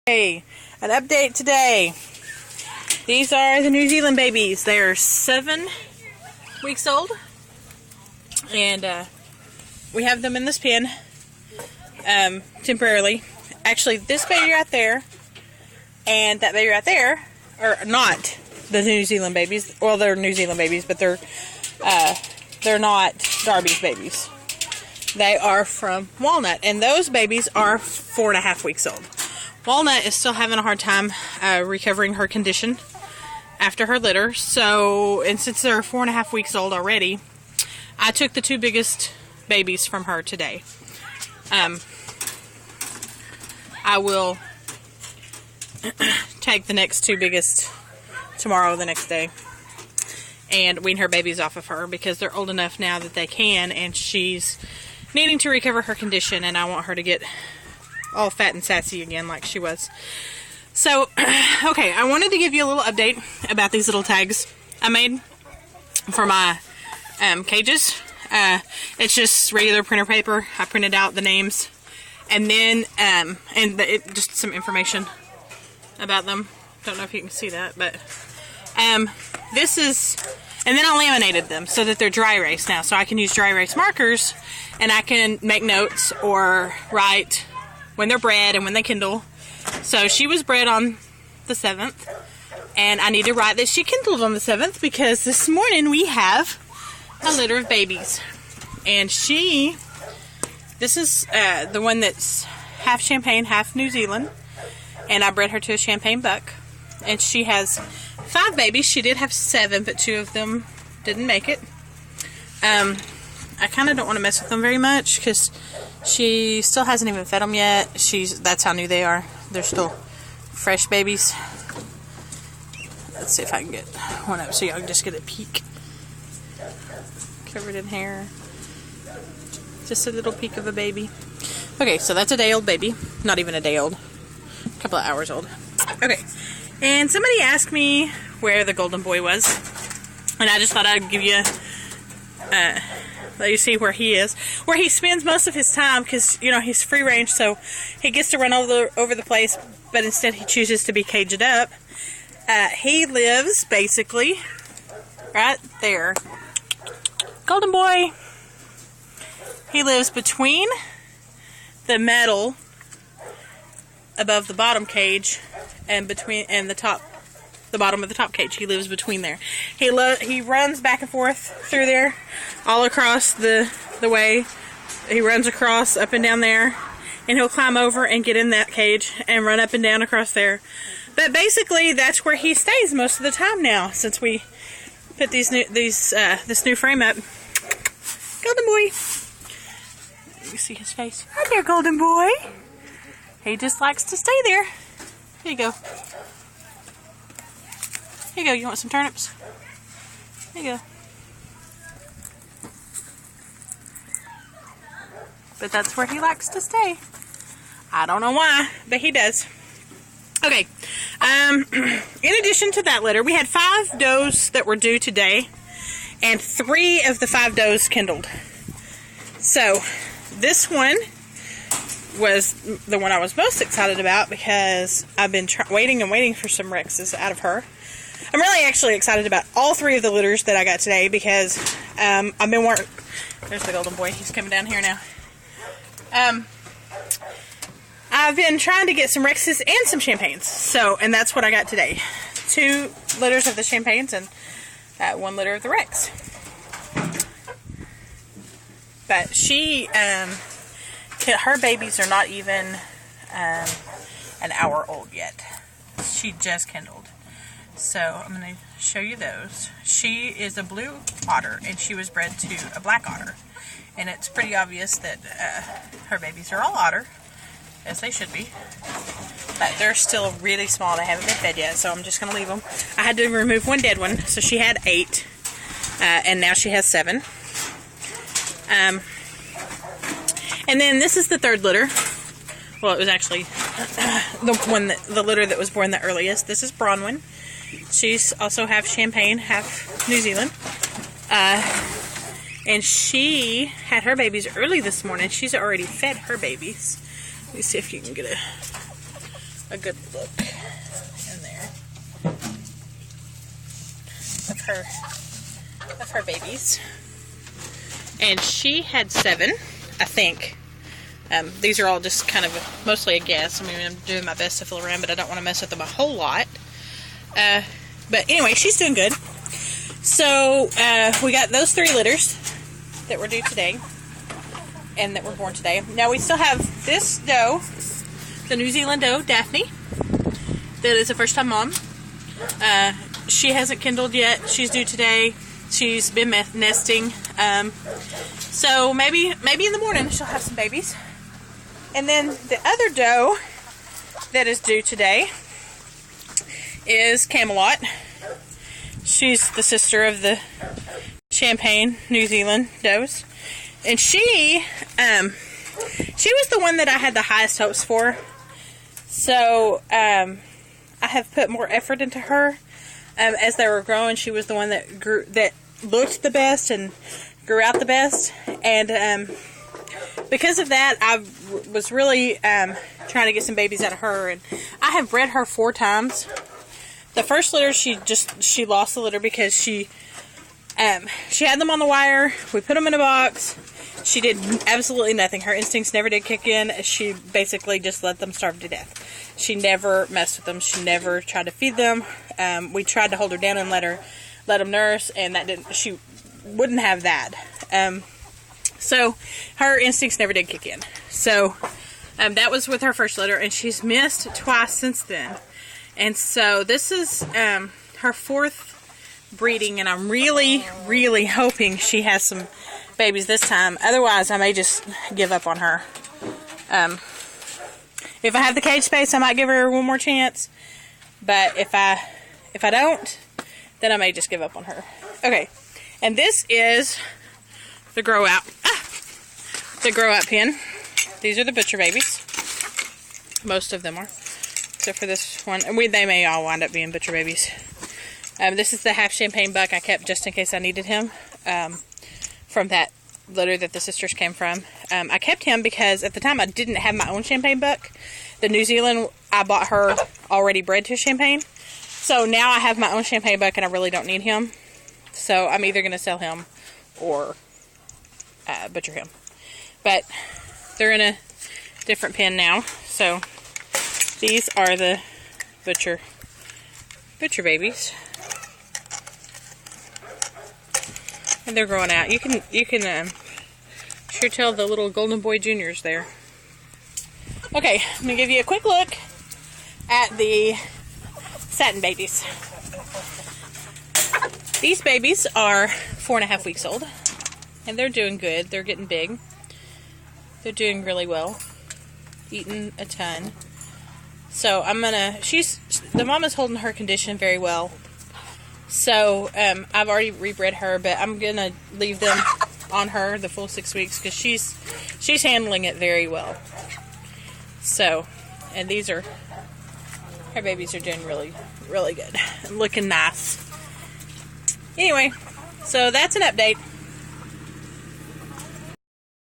Hey, an update today. These are the New Zealand babies. They're 7 weeks old, and we have them in this pen temporarily. Actually, this baby right there and that baby right there are not the New Zealand babies. Well, they're New Zealand babies, but they're not Darby's babies. They are from Walnut, and those babies are 4.5 weeks old. Walnut is still having a hard time recovering her condition after her litter. So, and since they're 4.5 weeks old already, I took the 2 biggest babies from her today. I will take the next 2 biggest tomorrow, the next day, and wean her babies off of her because they're old enough now that they can, and she's needing to recover her condition, and I want her to get all fat and sassy again like she was. So, okay, I wanted to give you a little update about these little tags I made for my cages. It's just regular printer paper. I printed out the names, and then just some information about them. Don't know if you can see that, but this is, and then I laminated them so that they're dry erase now, so I can use dry erase markers, and I can make notes or write when they're bred and when they kindle. So she was bred on the 7th, and I need to write that she kindled on the 7th because this morning we have a litter of babies. And this is the one that's half Champagne, half New Zealand, and I bred her to a Champagne buck. And she has 5 babies. She did have 7, but 2 of them didn't make it. I kind of don't want to mess with them very much because she still hasn't even fed them yet. That's how new they are. They're still fresh babies. Let's see if I can get one up so y'all can just get a peek. Covered in hair. Just a little peek of a baby. Okay, so that's a day old baby. Not even a day old. A couple of hours old. Okay, and somebody asked me where the golden boy was, and I just thought I'd give you let you see where he is, where he spends most of his time, because, you know, he's free range, so he gets to run over the place, but instead he chooses to be caged up. He lives, basically, right there. Golden boy! He lives between the metal above the bottom cage and the bottom of the top cage. He lives between there. He runs back and forth through there, all across the way. He runs across, up and down there, and he'll climb over and get in that cage and run up and down across there. But basically, that's where he stays most of the time now, since we put this new frame up. Golden boy. You see his face? Hi there, golden boy. He just likes to stay there. Here you go. Here you go, you want some turnips? Here you go. But that's where he likes to stay. I don't know why, but he does. Okay, in addition to that litter, we had 5 does that were due today, and 3 of the 5 does kindled. So, this one was the one I was most excited about because I've been waiting for some Rexes out of her. I'm really actually excited about all 3 of the litters that I got today because I've been working. There's the golden boy. He's coming down here now. I've been trying to get some Rexes and some Champagnes. So, and that's what I got today. 2 litters of the Champagnes and 1 litter of the Rex. But her babies are not even an hour old yet. She just kindled. So, I'm going to show you those. She is a blue otter, and she was bred to a black otter. And it's pretty obvious that her babies are all otter, as they should be. But they're still really small. They haven't been fed yet, so I'm just going to leave them. I had to remove 1 dead one, so she had 8. And now she has 7. And then this is the 3rd litter. Well, it was actually the litter that was born the earliest. This is Bronwyn. She's also half Champagne, half New Zealand. And she had her babies early this morning. She's already fed her babies. Let me see if you can get a a good look in there of her babies. And she had 7, I think. These are all just kind of mostly a guess. I mean, I'm doing my best to fill around, but I don't want to mess with them a whole lot. But anyway, she's doing good. So we got those 3 litters that were due today and that were born today. Now we still have this doe, the New Zealand doe, Daphne, that is a first-time mom. She hasn't kindled yet. She's due today. She's been nesting. So maybe in the morning she'll have some babies. And then the other doe that is due today is Camelot. She's the sister of the Champagne New Zealand does. And she was the one that I had the highest hopes for. So I have put more effort into her. As they were growing, she was the one that looked the best and grew out the best. And because of that, I was really trying to get some babies out of her. And I have bred her 4 times. The first litter, she lost the litter because she had them on the wire. We put them in a box. She did absolutely nothing. Her instincts never did kick in. She basically just let them starve to death. She never messed with them. She never tried to feed them. We tried to hold her down and let them nurse, and she wouldn't have that. So her instincts never did kick in. So that was with her first litter, and she's missed twice since then. And so this is her 4th breeding, and I'm really, really hoping she has some babies this time. Otherwise, I may just give up on her. If I have the cage space, I might give her one more chance. But if I don't, then I may just give up on her. Okay, and this is the grow out pen. These are the butcher babies. Most of them are, except for this one. And they may all wind up being butcher babies. This is the half champagne buck I kept just in case I needed him from that litter that the sisters came from. I kept him because at the time I didn't have my own champagne buck. The New Zealand, I bought her already bred to champagne. So now I have my own champagne buck and I really don't need him. So I'm either going to sell him or butcher him. But they're in a different pen now. So these are the butcher babies. And they're growing out. You can sure tell the little Golden Boy Juniors there. Okay, I'm going to give you a quick look at the satin babies. These babies are 4.5 weeks old. And they're doing good. They're getting big. They're doing really well. Eating a ton. So I'm going to... The mama's holding her condition very well. So, I've already rebred her, but I'm going to leave them on her the full 6 weeks because she's handling it very well. So, and her babies are doing really, really good and looking nice. Anyway, so that's an update.